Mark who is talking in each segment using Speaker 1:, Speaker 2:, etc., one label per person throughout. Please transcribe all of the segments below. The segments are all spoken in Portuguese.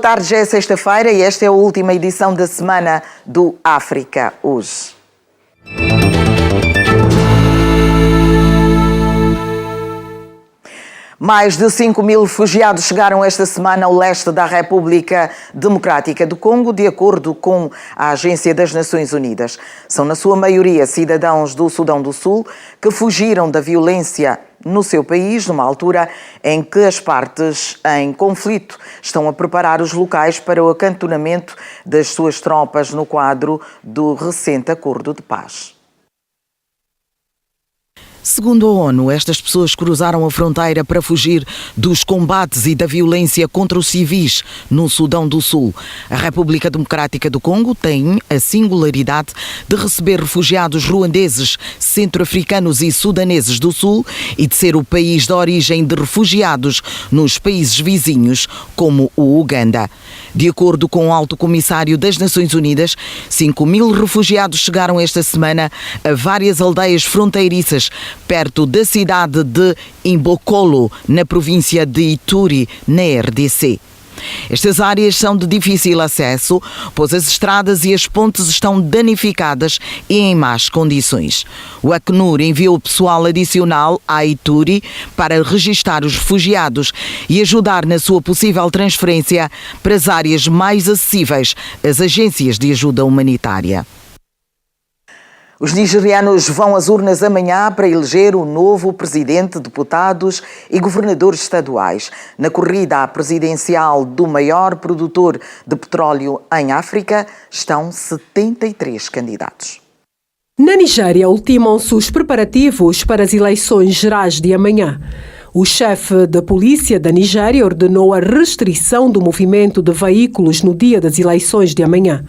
Speaker 1: tarde, já é sexta-feira e esta é a última edição da semana do África Hoje. Mais de 5.000 refugiados chegaram esta semana ao leste da República Democrática do Congo, de acordo com a Agência das Nações Unidas. São, na sua maioria, cidadãos do Sudão do Sul que fugiram da violência no seu país, numa altura em que as partes em conflito estão a preparar os locais para o acantonamento das suas tropas no quadro do recente acordo de paz. Segundo a ONU, estas pessoas cruzaram a fronteira para fugir dos combates e da violência contra os civis no Sudão do Sul. A República Democrática do Congo tem a singularidade de receber refugiados ruandeses, centro-africanos e sudaneses do Sul e de ser o país de origem de refugiados nos países vizinhos, como o Uganda. De acordo com o Alto Comissário das Nações Unidas, 5.000 refugiados chegaram esta semana a várias aldeias fronteiriças perto da cidade de Imbokolo, na província de Ituri, na RDC. Estas áreas são de difícil acesso, pois as estradas e as pontes estão danificadas e em más condições. O Acnur enviou pessoal adicional à Ituri para registar os refugiados e ajudar na sua possível transferência para as áreas mais acessíveis às agências de ajuda humanitária. Os nigerianos vão às urnas amanhã para eleger o novo presidente, deputados e governadores estaduais. Na corrida presidencial do maior produtor de petróleo em África, estão 73 candidatos.
Speaker 2: Na Nigéria, ultimam-se os preparativos para as eleições gerais de amanhã. O chefe da polícia da Nigéria ordenou a restrição do movimento de veículos no dia das eleições de amanhã.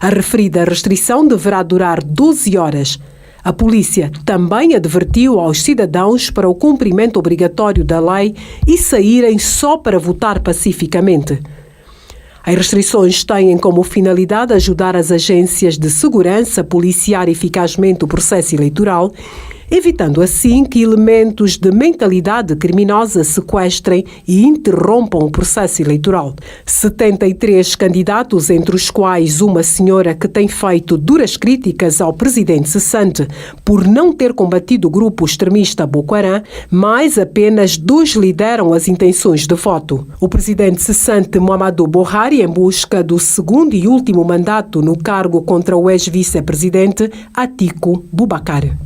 Speaker 2: A referida restrição deverá durar 12 horas. A polícia também advertiu aos cidadãos para o cumprimento obrigatório da lei e saírem só para votar pacificamente. As restrições têm como finalidade ajudar as agências de segurança a policiar eficazmente o processo eleitoral, evitando assim que elementos de mentalidade criminosa sequestrem e interrompam o processo eleitoral. 73 candidatos, entre os quais uma senhora que tem feito duras críticas ao presidente cessante por não ter combatido o grupo extremista Boko Haram, mas apenas 2 lideram as intenções de voto. O presidente cessante Muhammadu Buhari, em busca do segundo e último mandato no cargo contra o ex-vice-presidente Atiku Abubakar.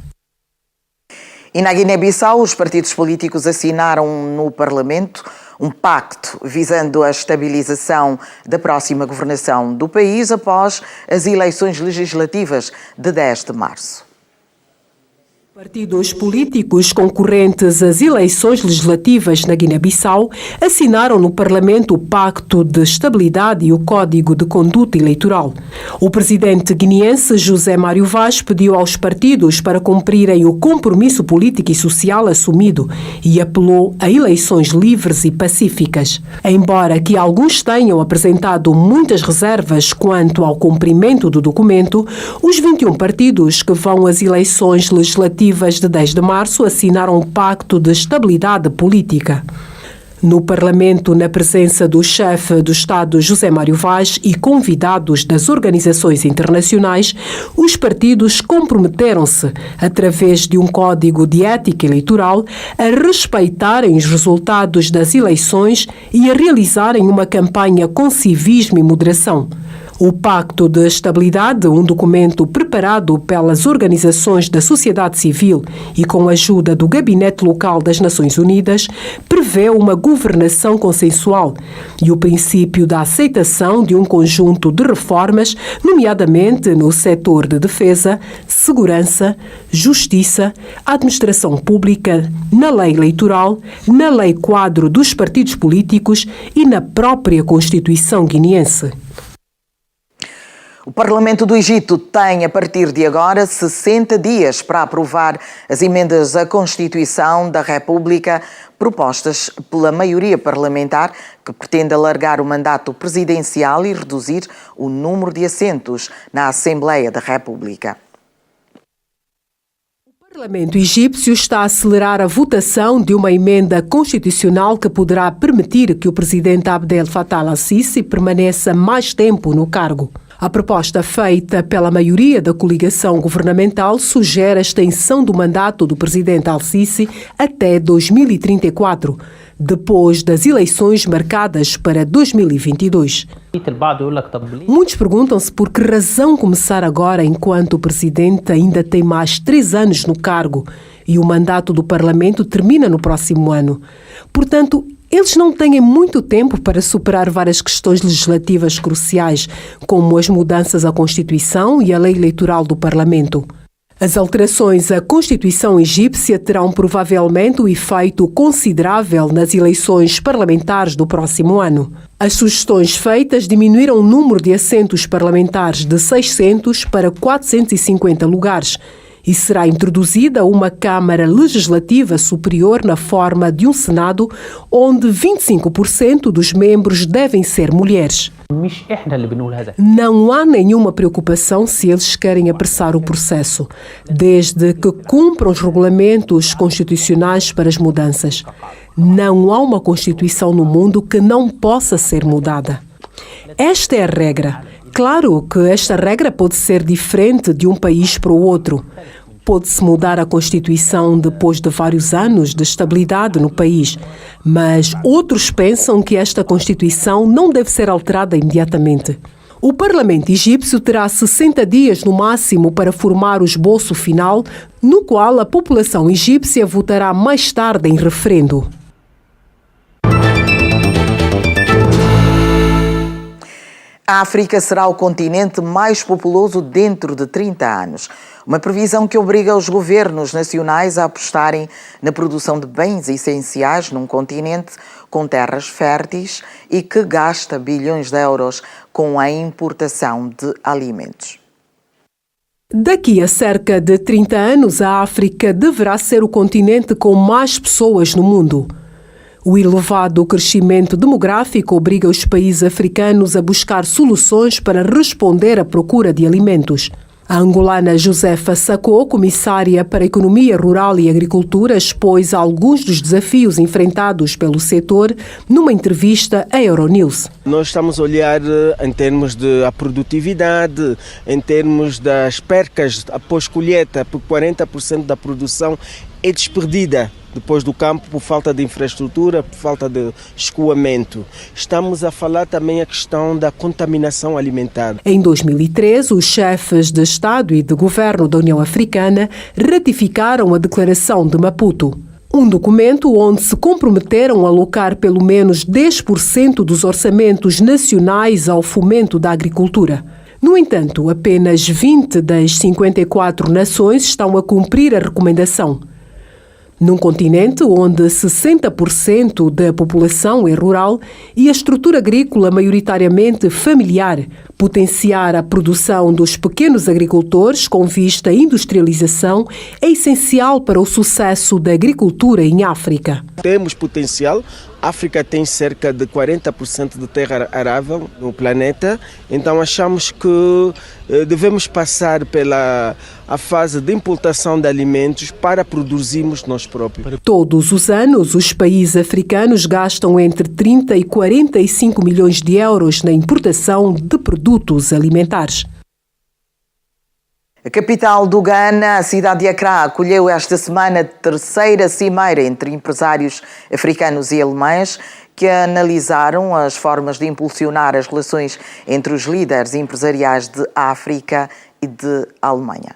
Speaker 1: E na Guiné-Bissau, os partidos políticos assinaram no Parlamento um pacto visando a estabilização da próxima governação do país após as eleições legislativas de 10 de março.
Speaker 2: Partidos políticos concorrentes às eleições legislativas na Guiné-Bissau assinaram no Parlamento o Pacto de Estabilidade e o Código de Conduta Eleitoral. O presidente guineense José Mário Vaz pediu aos partidos para cumprirem o compromisso político e social assumido e apelou a eleições livres e pacíficas. Embora que alguns tenham apresentado muitas reservas quanto ao cumprimento do documento, os 21 partidos que vão às eleições legislativas de 10 de março assinaram um pacto de estabilidade política. No Parlamento, na presença do chefe do Estado José Mário Vaz e convidados das organizações internacionais, os partidos comprometeram-se, através de um código de ética eleitoral, a respeitarem os resultados das eleições e a realizarem uma campanha com civismo e moderação. O Pacto de Estabilidade, um documento preparado pelas organizações da sociedade civil e com a ajuda do Gabinete Local das Nações Unidas, prevê uma governação consensual e o princípio da aceitação de um conjunto de reformas, nomeadamente no setor de defesa, segurança, justiça, administração pública, na lei eleitoral, na lei quadro dos partidos políticos e na própria Constituição guineense.
Speaker 1: O Parlamento do Egito tem, a partir de agora, 60 dias para aprovar as emendas à Constituição da República propostas pela maioria parlamentar, que pretende alargar o mandato presidencial e reduzir o número de assentos na Assembleia da República.
Speaker 2: O O Parlamento egípcio está a acelerar a votação de uma emenda constitucional que poderá permitir que o presidente Abdel Fattah al-Sisi permaneça mais tempo no cargo. A proposta feita pela maioria da coligação governamental sugere a extensão do mandato do presidente al-Sisi até 2034, depois das eleições marcadas para 2022. Muitos perguntam-se por que razão começar agora enquanto o presidente ainda tem mais 3 anos no cargo e o mandato do Parlamento termina no próximo ano. Portanto, eles não têm muito tempo para superar várias questões legislativas cruciais, como as mudanças à Constituição e à lei eleitoral do Parlamento. As alterações à Constituição egípcia terão provavelmente um efeito considerável nas eleições parlamentares do próximo ano. As sugestões feitas diminuíram o número de assentos parlamentares de 600 para 450 lugares e será introduzida uma Câmara Legislativa Superior na forma de um Senado, onde 25% dos membros devem ser mulheres. Não há nenhuma preocupação se eles querem apressar o processo, desde que cumpram os regulamentos constitucionais para as mudanças. Não há uma Constituição no mundo que não possa ser mudada. Esta é a regra. Claro que esta regra pode ser diferente de um país para o outro. Pode-se mudar a Constituição depois de vários anos de estabilidade no país, mas outros pensam que esta Constituição não deve ser alterada imediatamente. O Parlamento egípcio terá 60 dias no máximo para formar o esboço final, no qual a população egípcia votará mais tarde em referendo.
Speaker 1: A África será o continente mais populoso dentro de 30 anos. Uma previsão que obriga os governos nacionais a apostarem na produção de bens essenciais num continente com terras férteis e que gasta bilhões de euros com a importação de alimentos.
Speaker 2: Daqui a cerca de 30 anos, a África deverá ser o continente com mais pessoas no mundo. O elevado crescimento demográfico obriga os países africanos a buscar soluções para responder à procura de alimentos. A angolana Josefa Sacco, comissária para a Economia Rural e Agricultura, expôs alguns dos desafios enfrentados pelo setor numa entrevista à Euronews.
Speaker 3: Nós estamos a olhar em termos de a produtividade, em termos das percas após colheita, porque 40% da produção é desperdida depois do campo por falta de infraestrutura, por falta de escoamento. Estamos a falar também a questão da contaminação alimentar.
Speaker 2: Em 2013, os chefes de Estado e de Governo da União Africana ratificaram a Declaração de Maputo. Um documento onde se comprometeram a alocar pelo menos 10% dos orçamentos nacionais ao fomento da agricultura. No entanto, apenas 20 das 54 nações estão a cumprir a recomendação. Num continente onde 60% da população é rural e a estrutura agrícola maioritariamente familiar, potenciar a produção dos pequenos agricultores com vista à industrialização é essencial para o sucesso da agricultura em África.
Speaker 3: Temos potencial. A África tem cerca de 40% de terra arável no planeta, então achamos que devemos passar pela a fase de importação de alimentos para produzirmos nós próprios.
Speaker 2: Todos os anos, os países africanos gastam entre 30 e 45 milhões de euros na importação de produtos alimentares.
Speaker 1: A capital do Ghana, a cidade de Accra, acolheu esta semana a terceira cimeira entre empresários africanos e alemães que analisaram as formas de impulsionar as relações entre os líderes empresariais de África e de Alemanha.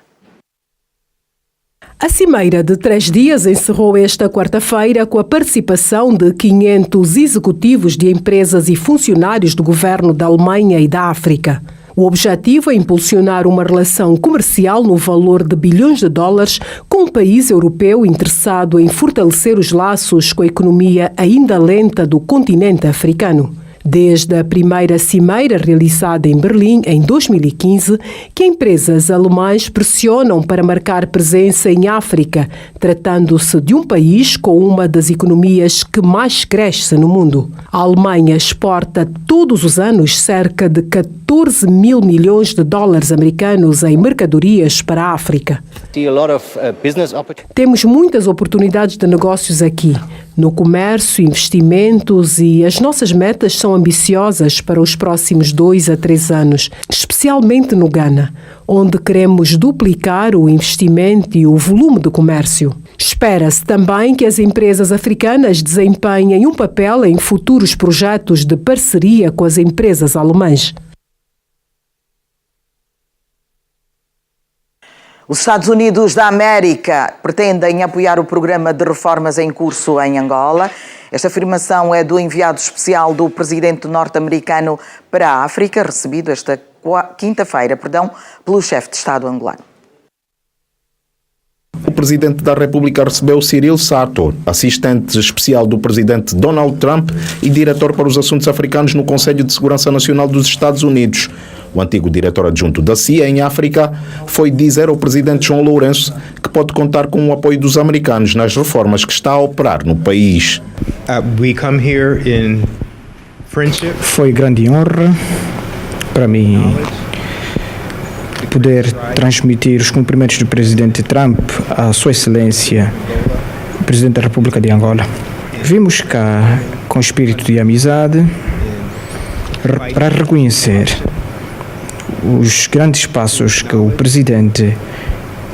Speaker 2: A cimeira de 3 dias encerrou esta quarta-feira com a participação de 500 executivos de empresas e funcionários do governo da Alemanha e da África. O objetivo é impulsionar uma relação comercial no valor de bilhões de dólares com um país europeu interessado em fortalecer os laços com a economia ainda lenta do continente africano. Desde a primeira cimeira realizada em Berlim em 2015, que empresas alemãs pressionam para marcar presença em África, tratando-se de um país com uma das economias que mais cresce no mundo. A Alemanha exporta todos os anos cerca de 14 mil milhões de dólares americanos em mercadorias para a África. Temos muitas oportunidades de negócios aqui, no comércio, investimentos, e as nossas metas são ambiciosas para os próximos 2 a 3 anos, especialmente no Ghana, onde queremos duplicar o investimento e o volume de comércio. Espera-se também que as empresas africanas desempenhem um papel em futuros projetos de parceria com as empresas alemãs.
Speaker 1: Os Estados Unidos da América pretendem apoiar o programa de reformas em curso em Angola. Esta afirmação é do enviado especial do presidente norte-americano para a África, recebido esta quinta-feira, pelo chefe de Estado angolano.
Speaker 4: O presidente da República recebeu Cyril Sato, assistente especial do presidente Donald Trump e diretor para os assuntos africanos no Conselho de Segurança Nacional dos Estados Unidos. O antigo diretor adjunto da CIA em África foi dizer ao presidente João Lourenço que pode contar com o apoio dos americanos nas reformas que está a operar no país.
Speaker 5: Foi grande honra para mim poder transmitir os cumprimentos do presidente Trump à Sua Excelência, o presidente da República de Angola. Vimos cá com espírito de amizade para reconhecer os grandes passos que o presidente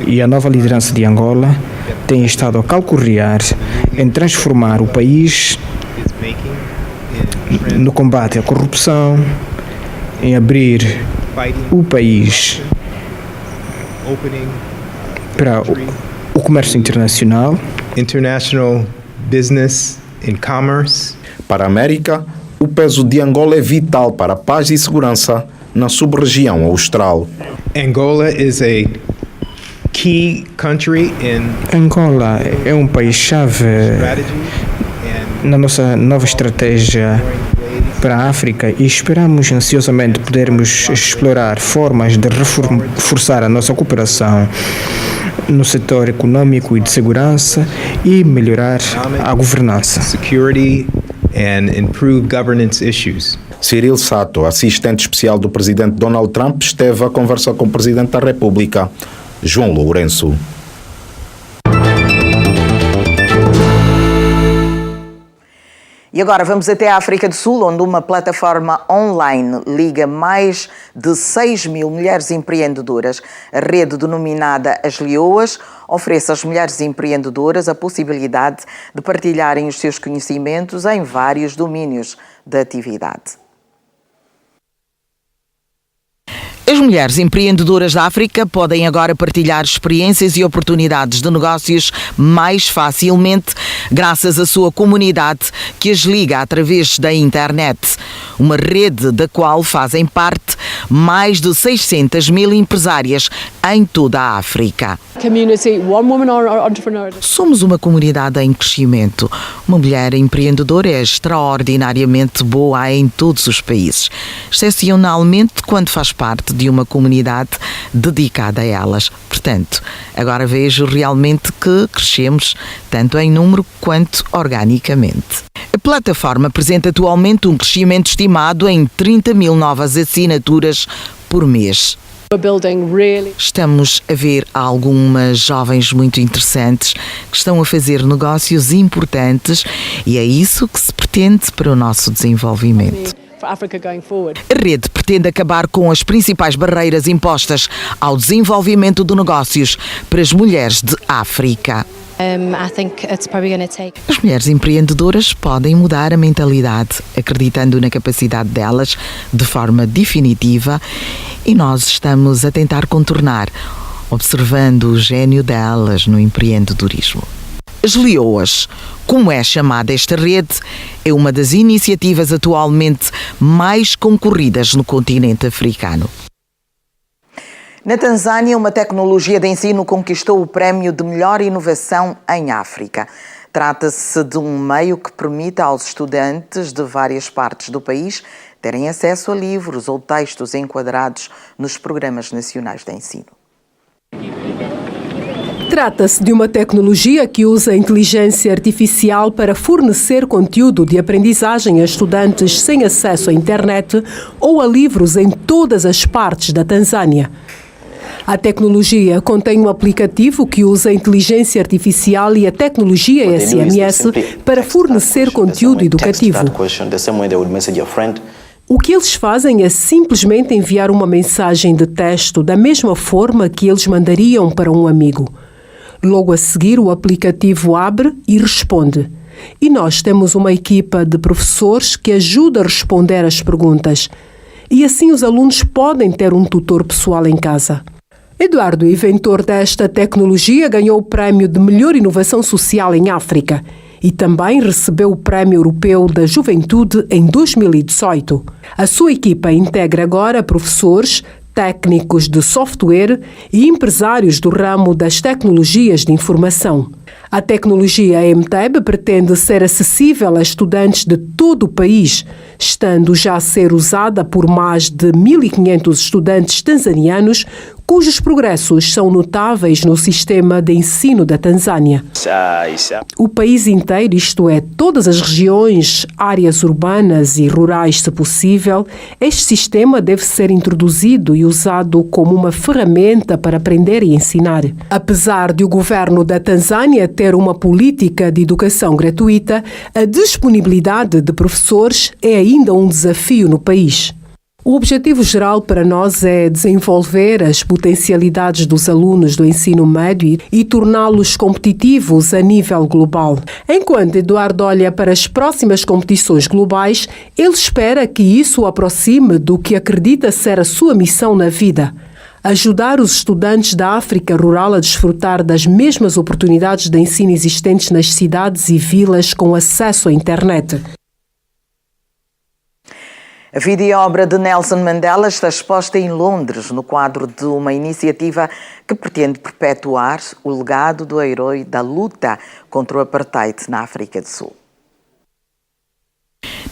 Speaker 5: e a nova liderança de Angola têm estado a calcorrear em transformar o país no combate à corrupção, em abrir o país para o comércio internacional.
Speaker 6: International business and commerce.
Speaker 4: Para a América, o peso de Angola é vital para a paz e segurança na sub-região austral.
Speaker 6: Angola is a key country in
Speaker 5: Angola é um país-chave na nossa nova estratégia para a África e esperamos ansiosamente podermos explorar formas de reforçar a nossa cooperação no setor econômico e de segurança e melhorar a governança.
Speaker 6: Security and improve governance issues.
Speaker 4: Cyril Sato, assistente especial do presidente Donald Trump, esteve a conversar com o presidente da República, João Lourenço.
Speaker 1: E agora vamos até a África do Sul, onde uma plataforma online liga mais de 6 mil mulheres empreendedoras. A rede denominada As Leoas oferece às mulheres empreendedoras a possibilidade de partilharem os seus conhecimentos em vários domínios da atividade. As mulheres empreendedoras da África podem agora partilhar experiências e oportunidades de negócios mais facilmente graças à sua comunidade que as liga através da internet, uma rede da qual fazem parte mais de 600 mil empresárias em toda a África. Somos uma comunidade em crescimento. Uma mulher empreendedora é extraordinariamente boa em todos os países, excepcionalmente quando faz parte de uma comunidade dedicada a elas. Portanto, agora vejo realmente que crescemos tanto em número quanto organicamente. A plataforma apresenta atualmente um crescimento estimado em 30 mil novas assinaturas por mês. Estamos a ver algumas jovens muito interessantes que estão a fazer negócios importantes e é isso que se pretende para o nosso desenvolvimento. A rede pretende acabar com as principais barreiras impostas ao desenvolvimento de negócios para as mulheres de África. As mulheres empreendedoras podem mudar a mentalidade, acreditando na capacidade delas de forma definitiva, e nós estamos a tentar contornar, observando o gênio delas no empreendedorismo. As Leoas, como é chamada esta rede, é uma das iniciativas atualmente mais concorridas no continente africano. Na Tanzânia, uma tecnologia de ensino conquistou o prémio de melhor inovação em África. Trata-se de um meio que permite aos estudantes de várias partes do país terem acesso a livros ou textos enquadrados nos programas nacionais de ensino.
Speaker 2: Trata-se de uma tecnologia que usa a inteligência artificial para fornecer conteúdo de aprendizagem a estudantes sem acesso à internet ou a livros em todas as partes da Tanzânia. A tecnologia contém um aplicativo que usa a inteligência artificial e a tecnologia SMS para fornecer conteúdo educativo. O que eles fazem é simplesmente enviar uma mensagem de texto da mesma forma que eles mandariam para um amigo. Logo a seguir, o aplicativo abre e responde. E nós temos uma equipa de professores que ajuda a responder às perguntas. E assim os alunos podem ter um tutor pessoal em casa. Eduardo, inventor desta tecnologia, ganhou o prémio de melhor inovação social em África e também recebeu o Prémio Europeu da Juventude em 2018. A sua equipa integra agora professores, técnicos de software e empresários do ramo das tecnologias de informação. A tecnologia MTEB pretende ser acessível a estudantes de todo o país, estando já a ser usada por mais de 1.500 estudantes tanzanianos, cujos progressos são notáveis no sistema de ensino da Tanzânia. O país inteiro, isto é, todas as regiões, áreas urbanas e rurais, se possível, este sistema deve ser introduzido e usado como uma ferramenta para aprender e ensinar. Apesar de o governo da Tanzânia ter uma política de educação gratuita, a disponibilidade de professores é ainda um desafio no país. O objetivo geral para nós é desenvolver as potencialidades dos alunos do ensino médio e torná-los competitivos a nível global. Enquanto Eduardo olha para as próximas competições globais, ele espera que isso o aproxime do que acredita ser a sua missão na vida: ajudar os estudantes da África rural a desfrutar das mesmas oportunidades de ensino existentes nas cidades e vilas com acesso à internet.
Speaker 1: A vida e obra de Nelson Mandela está exposta em Londres, no quadro de uma iniciativa que pretende perpetuar o legado do herói da luta contra o apartheid na África do Sul.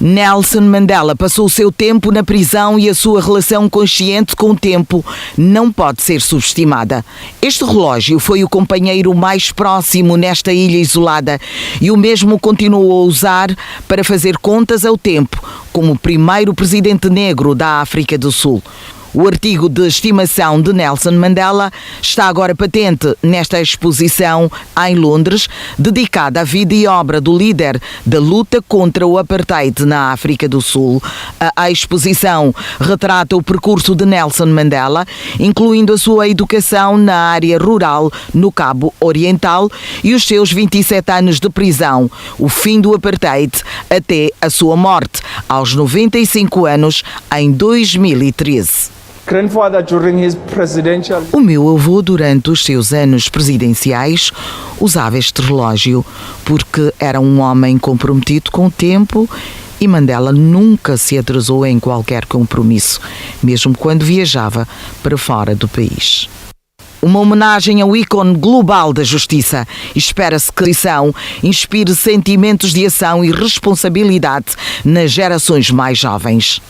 Speaker 7: Nelson Mandela passou o seu tempo na prisão e a sua relação consciente com o tempo não pode ser subestimada. Este relógio foi o companheiro mais próximo nesta ilha isolada e o mesmo continuou a usar para fazer contas ao tempo, como o primeiro presidente negro da África do Sul. O artigo de estimação de Nelson Mandela está agora patente nesta exposição em Londres, dedicada à vida e obra do líder da luta contra o apartheid na África do Sul. A exposição retrata o percurso de Nelson Mandela, incluindo a sua educação na área rural no Cabo Oriental e os seus 27 anos de prisão, o fim do apartheid até a sua morte, aos 95 anos, em 2013. O meu avô, durante os seus anos presidenciais, usava este relógio porque era um homem comprometido com o tempo e Mandela nunca se atrasou em qualquer compromisso, mesmo quando viajava para fora do país. Uma homenagem ao ícone global da justiça. Espera-se que a lição inspire sentimentos de ação e responsabilidade nas gerações mais jovens.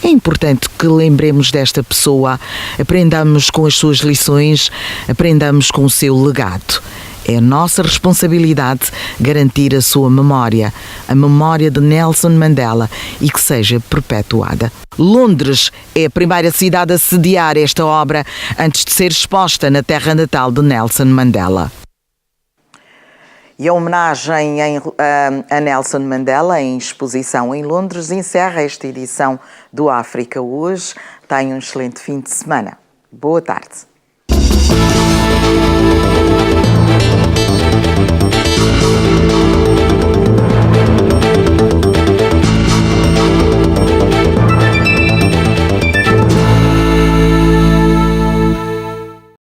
Speaker 7: É importante que lembremos desta pessoa, aprendamos com as suas lições, aprendamos com o seu legado. É a nossa responsabilidade garantir a sua memória, a memória de Nelson Mandela, e que seja perpetuada. Londres é a primeira cidade a sediar esta obra antes de ser exposta na terra natal de Nelson Mandela.
Speaker 1: E a homenagem a Nelson Mandela, em exposição em Londres, encerra esta edição do África Hoje. Tenha um excelente fim de semana. Boa tarde.